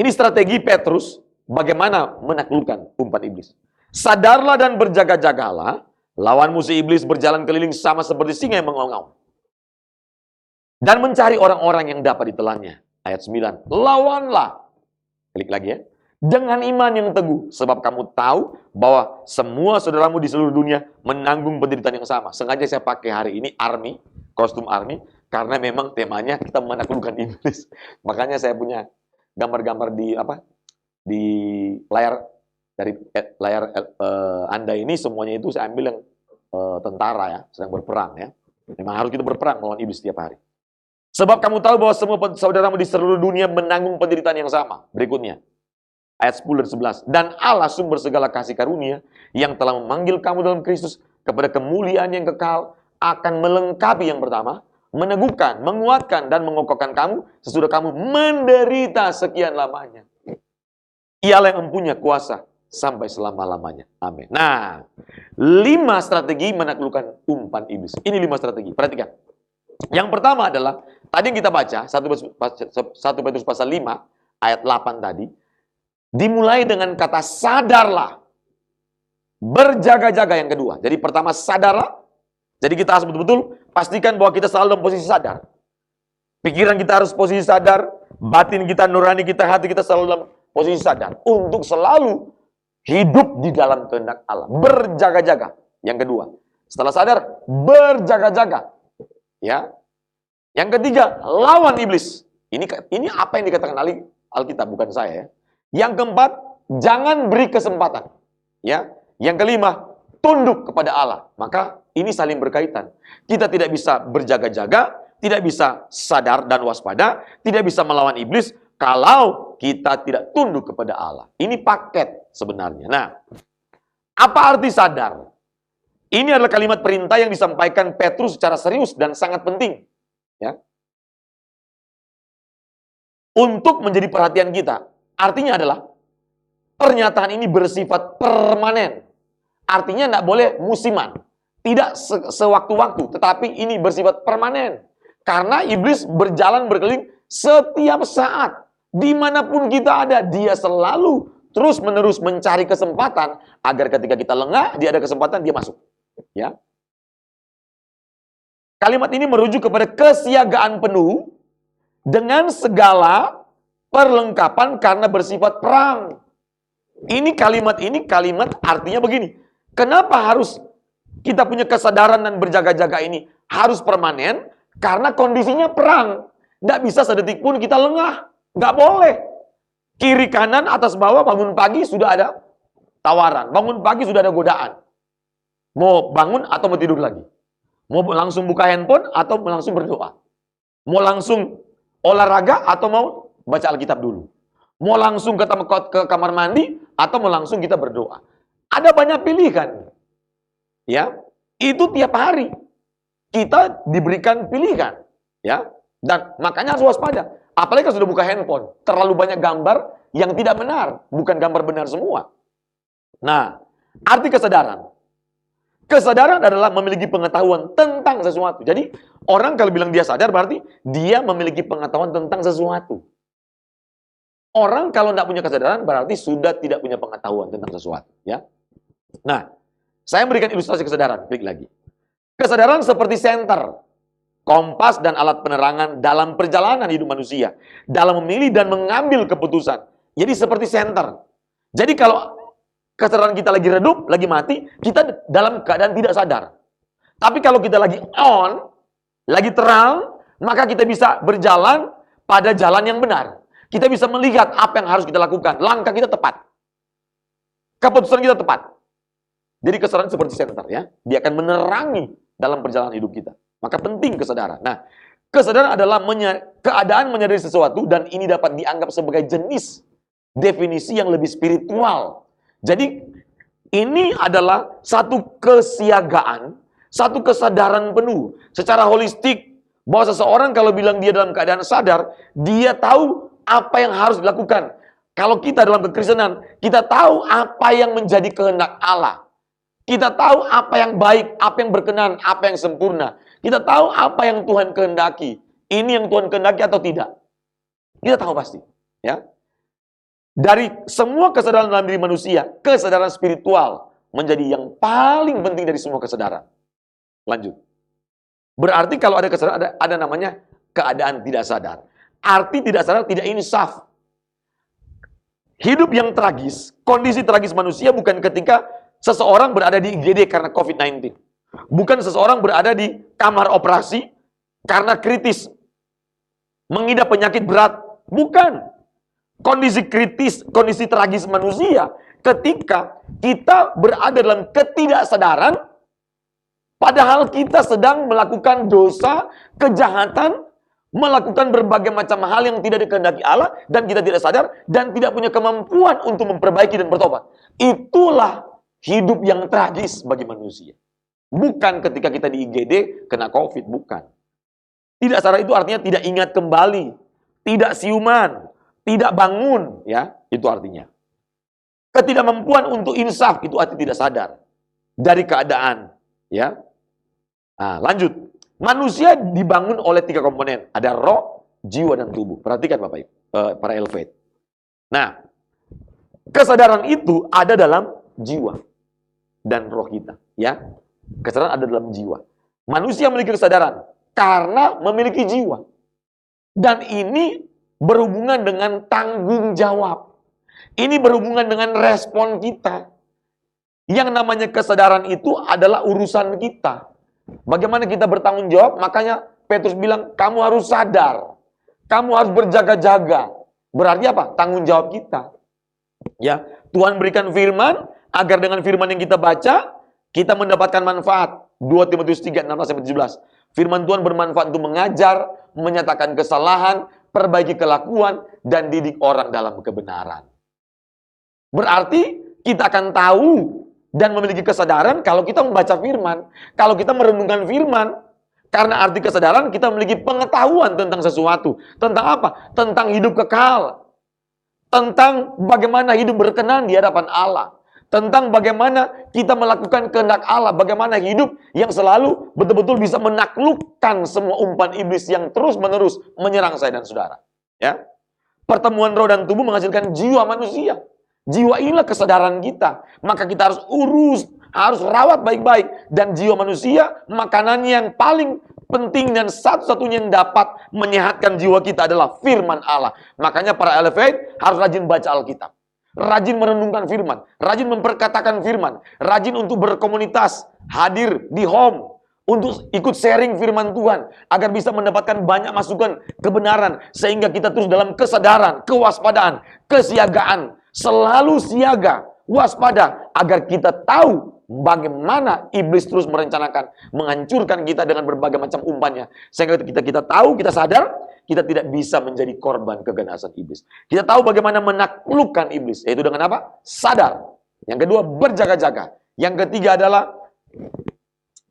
Ini strategi Petrus bagaimana menaklukkan umpan iblis. Sadarlah dan berjaga-jagalah, lawan musuh iblis berjalan keliling sama seperti singa yang mengaum-ngaum. Dan mencari orang-orang yang dapat ditelannya. Ayat 9. Lawanlah. Klik lagi ya. Dengan iman yang teguh, sebab kamu tahu bahwa semua saudaramu di seluruh dunia menanggung penderitaan yang sama. Sengaja saya pakai hari ini army, kostum army, karena memang temanya kita menaklukkan iblis. Makanya saya punya gambar-gambar di layar dari layar Anda ini semuanya itu saya ambil yang tentara ya, sedang berperang ya. Memang harus kita berperang melawan iblis setiap hari. Sebab kamu tahu bahwa semua saudaramu di seluruh dunia menanggung penderitaan yang sama. Berikutnya. Ayat 10 dan 11. Dan Allah sumber segala kasih karunia yang telah memanggil kamu dalam Kristus kepada kemuliaan yang kekal akan melengkapi yang pertama, meneguhkan, menguatkan, dan mengokohkan kamu sesudah kamu menderita sekian lamanya. Ialah yang mempunyai kuasa sampai selama-lamanya. Amin. Nah, 5 strategi menaklukkan umpan iblis. Ini 5 strategi. Perhatikan. Yang pertama adalah, tadi yang kita baca, 1 Petrus pasal 5, ayat 8 tadi, dimulai dengan kata sadarlah. Berjaga-jaga yang kedua. Jadi pertama sadarlah. Jadi kita harus betul-betul pastikan bahwa kita selalu dalam posisi sadar. Pikiran kita harus posisi sadar. Batin kita, nurani kita, hati kita selalu dalam posisi sadar. Untuk selalu hidup di dalam kehendak Allah. Berjaga-jaga. Yang kedua. Setelah sadar, berjaga-jaga. Ya. Yang ketiga, lawan iblis. Ini apa yang dikatakan Alkitab, bukan saya ya. Yang keempat, jangan beri kesempatan. Ya. Yang kelima, tunduk kepada Allah. Maka ini saling berkaitan. Kita tidak bisa berjaga-jaga, tidak bisa sadar dan waspada, tidak bisa melawan iblis kalau kita tidak tunduk kepada Allah. Ini paket sebenarnya. Nah, apa arti sadar? Ini adalah kalimat perintah yang disampaikan Petrus secara serius dan sangat penting. Ya. Untuk menjadi perhatian kita. Artinya adalah, pernyataan ini bersifat permanen. Artinya tidak boleh musiman. Tidak sewaktu-waktu, tetapi ini bersifat permanen. Karena iblis berjalan berkeliling setiap saat. Dimanapun kita ada, dia selalu terus-menerus mencari kesempatan, agar ketika kita lengah, dia ada kesempatan, dia masuk. Ya. Kalimat ini merujuk kepada kesiagaan penuh, dengan segala perlengkapan karena bersifat perang. Ini kalimat artinya begini. Kenapa harus kita punya kesadaran dan berjaga-jaga ini? Harus permanen karena kondisinya perang. Tidak bisa sedetik pun kita lengah. Nggak boleh. Kiri kanan atas bawah bangun pagi sudah ada tawaran. Bangun pagi sudah ada godaan. Mau bangun atau mau tidur lagi. Mau langsung buka handphone atau langsung berdoa. Mau langsung olahraga atau mau baca Alkitab dulu. Mau langsung ke kamar mandi atau mau langsung kita berdoa. Ada banyak pilihan. Ya, itu tiap hari kita diberikan pilihan. Ya, dan makanya harus waspada. Apalagi kalau sudah buka handphone, terlalu banyak gambar yang tidak benar, bukan gambar benar semua. Nah, arti kesadaran. Kesadaran adalah memiliki pengetahuan tentang sesuatu. Jadi, orang kalau bilang dia sadar berarti dia memiliki pengetahuan tentang sesuatu. Orang kalau tidak punya kesadaran berarti sudah tidak punya pengetahuan tentang sesuatu. Ya. Nah, saya memberikan ilustrasi kesadaran. Klik lagi. Kesadaran seperti senter, kompas dan alat penerangan dalam perjalanan hidup manusia. Dalam memilih dan mengambil keputusan. Jadi seperti senter. Jadi kalau kesadaran kita lagi redup, lagi mati, kita dalam keadaan tidak sadar. Tapi kalau kita lagi on, lagi terang, maka kita bisa berjalan pada jalan yang benar. Kita bisa melihat apa yang harus kita lakukan. Langkah kita tepat. Keputusan kita tepat. Jadi kesadaran seperti senter ya. Dia akan menerangi dalam perjalanan hidup kita. Maka penting kesadaran. Nah, kesadaran adalah keadaan menyadari sesuatu dan ini dapat dianggap sebagai jenis definisi yang lebih spiritual. Jadi ini adalah satu kesiagaan, satu kesadaran penuh secara holistik bahwa seseorang kalau bilang dia dalam keadaan sadar, dia tahu apa yang harus dilakukan. Kalau kita dalam kekristenan, kita tahu apa yang menjadi kehendak Allah. Kita tahu apa yang baik, apa yang berkenan, apa yang sempurna. Kita tahu apa yang Tuhan kehendaki. Ini yang Tuhan kehendaki atau tidak. Kita tahu pasti. Ya. Dari semua kesadaran dalam diri manusia, kesadaran spiritual menjadi yang paling penting dari semua kesadaran. Lanjut. Berarti kalau ada kesadaran, ada namanya keadaan tidak sadar. Arti tidak sadar tidak insaf. Hidup yang tragis, kondisi tragis manusia bukan ketika seseorang berada di IGD karena COVID-19. Bukan seseorang berada di kamar operasi karena kritis. Mengidap penyakit berat. Bukan. Kondisi kritis, kondisi tragis manusia ketika kita berada dalam ketidaksadaran padahal kita sedang melakukan dosa, kejahatan, melakukan berbagai macam hal yang tidak dikehendaki Allah dan kita tidak sadar dan tidak punya kemampuan untuk memperbaiki dan bertobat. Itulah hidup yang tragis bagi manusia. Bukan ketika kita di IGD kena COVID, bukan. Tidak sadar itu artinya tidak ingat kembali, tidak siuman, tidak bangun, ya, itu artinya. Ketidakmampuan untuk insaf itu arti tidak sadar dari keadaan, ya. Nah, lanjut. Manusia dibangun oleh 3 komponen. Ada roh, jiwa, dan tubuh. Perhatikan Bapak Ibu, para Elevate. Nah, kesadaran itu ada dalam jiwa dan roh kita. Ya, kesadaran ada dalam jiwa. Manusia memiliki kesadaran karena memiliki jiwa. Dan ini berhubungan dengan tanggung jawab. Ini berhubungan dengan respon kita. Yang namanya kesadaran itu adalah urusan kita. Bagaimana kita bertanggung jawab, makanya Petrus bilang, kamu harus sadar. Kamu harus berjaga-jaga. Berarti apa? Tanggung jawab kita. Ya, Tuhan berikan firman, agar dengan firman yang kita baca, kita mendapatkan manfaat. 2 Timotius 3, 16-17. Firman Tuhan bermanfaat untuk mengajar, menyatakan kesalahan, perbaiki kelakuan, dan didik orang dalam kebenaran. Berarti kita akan tahu dan memiliki kesadaran kalau kita membaca firman, kalau kita merenungkan firman. Karena arti kesadaran kita memiliki pengetahuan tentang sesuatu. Tentang apa? Tentang hidup kekal. Tentang bagaimana hidup berkenan di hadapan Allah. Tentang bagaimana kita melakukan kehendak Allah. Bagaimana hidup yang selalu betul-betul bisa menaklukkan semua umpan iblis yang terus-menerus menyerang saya dan saudara. Ya. Pertemuan roh dan tubuh menghasilkan jiwa manusia. Jiwa inilah kesadaran kita. Maka kita harus urus, harus rawat baik-baik. Dan jiwa manusia, makanan yang paling penting dan satu-satunya yang dapat menyehatkan jiwa kita adalah firman Allah. Makanya para Elevate harus rajin baca Alkitab. Rajin merenungkan firman. Rajin memperkatakan firman. Rajin untuk berkomunitas, hadir di home. Untuk ikut sharing firman Tuhan. Agar bisa mendapatkan banyak masukan kebenaran. Sehingga kita terus dalam kesadaran, kewaspadaan, kesiagaan. Selalu siaga, waspada, agar kita tahu bagaimana iblis terus merencanakan menghancurkan kita dengan berbagai macam umpannya. Sehingga kita tahu, kita sadar, kita tidak bisa menjadi korban keganasan iblis. Kita tahu bagaimana menaklukkan iblis, yaitu dengan apa? Sadar. Yang kedua, berjaga-jaga. Yang ketiga adalah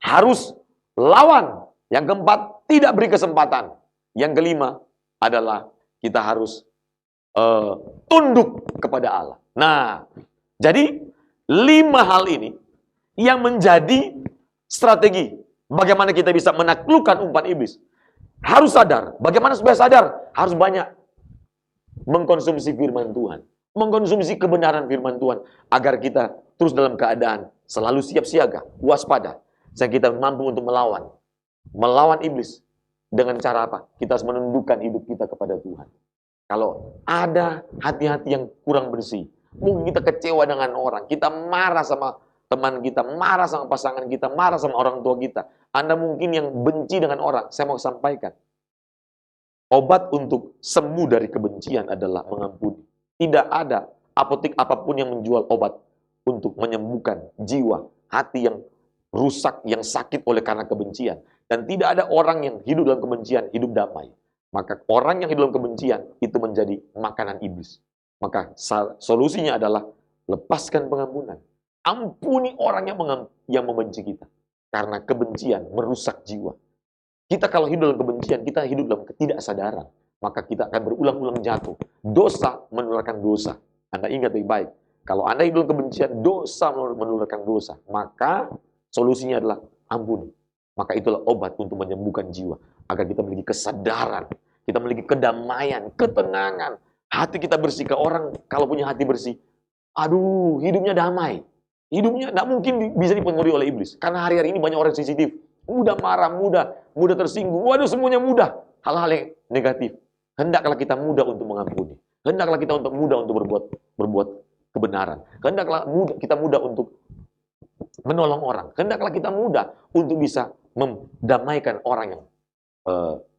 harus lawan. Yang keempat, tidak beri kesempatan. Yang kelima adalah kita harus tunduk kepada Allah. Nah, jadi 5 hal ini yang menjadi strategi bagaimana kita bisa menaklukkan umpan iblis. Harus sadar. Bagaimana supaya sadar? Harus banyak mengkonsumsi firman Tuhan. Mengkonsumsi kebenaran firman Tuhan. Agar kita terus dalam keadaan selalu siap siaga, waspada. Sehingga kita mampu untuk melawan iblis. Dengan cara apa? Kita harus menundukkan hidup kita kepada Tuhan. Kalau ada hati-hati yang kurang bersih, mungkin kita kecewa dengan orang, kita marah sama teman kita, marah sama pasangan kita, marah sama orang tua kita. Anda mungkin yang benci dengan orang, saya mau sampaikan. Obat untuk sembuh dari kebencian adalah mengampuni. Tidak ada apotek apapun yang menjual obat untuk menyembuhkan jiwa, hati yang rusak, yang sakit oleh karena kebencian. Dan tidak ada orang yang hidup dalam kebencian, hidup damai. Maka orang yang hidup dalam kebencian itu menjadi makanan iblis. Maka solusinya adalah lepaskan pengampunan. Ampuni orang yang membenci kita. Karena kebencian merusak jiwa. Kita kalau hidup dalam kebencian, kita hidup dalam ketidaksadaran. Maka kita akan berulang-ulang jatuh. Dosa menularkan dosa. Anda ingat baik-baik. Kalau Anda hidup dalam kebencian, dosa menularkan dosa. Maka solusinya adalah ampuni. Maka itulah obat untuk menyembuhkan jiwa. Agar kita memiliki kesadaran, kita memiliki kedamaian, ketenangan. Hati kita bersih. Ke orang kalau punya hati bersih, aduh, hidupnya damai. Hidupnya tidak mungkin bisa dipengaruhi oleh iblis. Karena hari-hari ini banyak orang sensitif. Mudah marah, mudah tersinggung. Waduh, semuanya mudah. Hal-hal yang negatif. Hendaklah kita mudah untuk mengampuni. Hendaklah kita mudah untuk berbuat kebenaran. Hendaklah kita mudah untuk menolong orang. Hendaklah kita mudah untuk bisa mendamaikan orang yang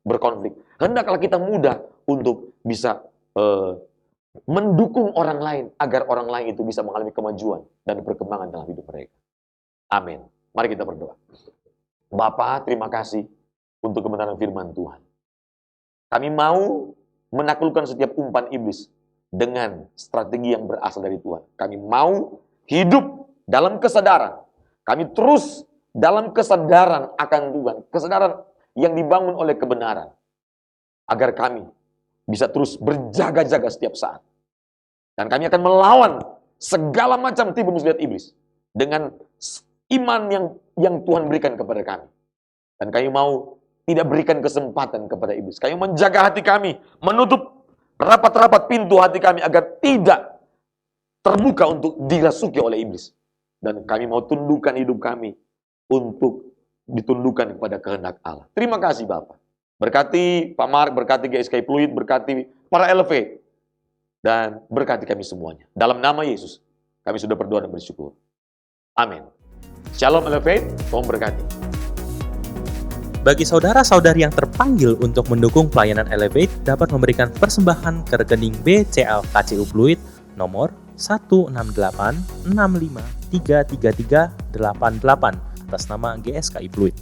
berkonflik. Hendaklah kita mudah untuk bisa mendukung orang lain agar orang lain itu bisa mengalami kemajuan dan perkembangan dalam hidup mereka. Amin. Mari kita berdoa. Bapa, terima kasih untuk kebenaran firman Tuhan. Kami mau menaklukkan setiap umpan iblis dengan strategi yang berasal dari Tuhan. Kami mau hidup dalam kesadaran. Kami terus dalam kesadaran akan Tuhan. Kesadaran yang dibangun oleh kebenaran. Agar kami bisa terus berjaga-jaga setiap saat. Dan kami akan melawan segala macam tipu muslihat iblis. Dengan iman yang Tuhan berikan kepada kami. Dan kami mau tidak berikan kesempatan kepada iblis. Kami menjaga hati kami. Menutup rapat-rapat pintu hati kami agar tidak terbuka untuk dirasuki oleh iblis. Dan kami mau tundukkan hidup kami untuk ditundukkan kepada kehendak Allah. Terima kasih Bapak. Berkati Pak Mark, berkati GSKI Pluit, berkati para Elevate, dan berkati kami semuanya. Dalam nama Yesus, kami sudah berdoa dan bersyukur. Amin. Shalom Elevate, Tuhan berkati. Bagi saudara-saudari yang terpanggil untuk mendukung pelayanan Elevate dapat memberikan persembahan ke rekening BCA KCU Pluit nomor 16865333388 atas nama GSKI Pluit.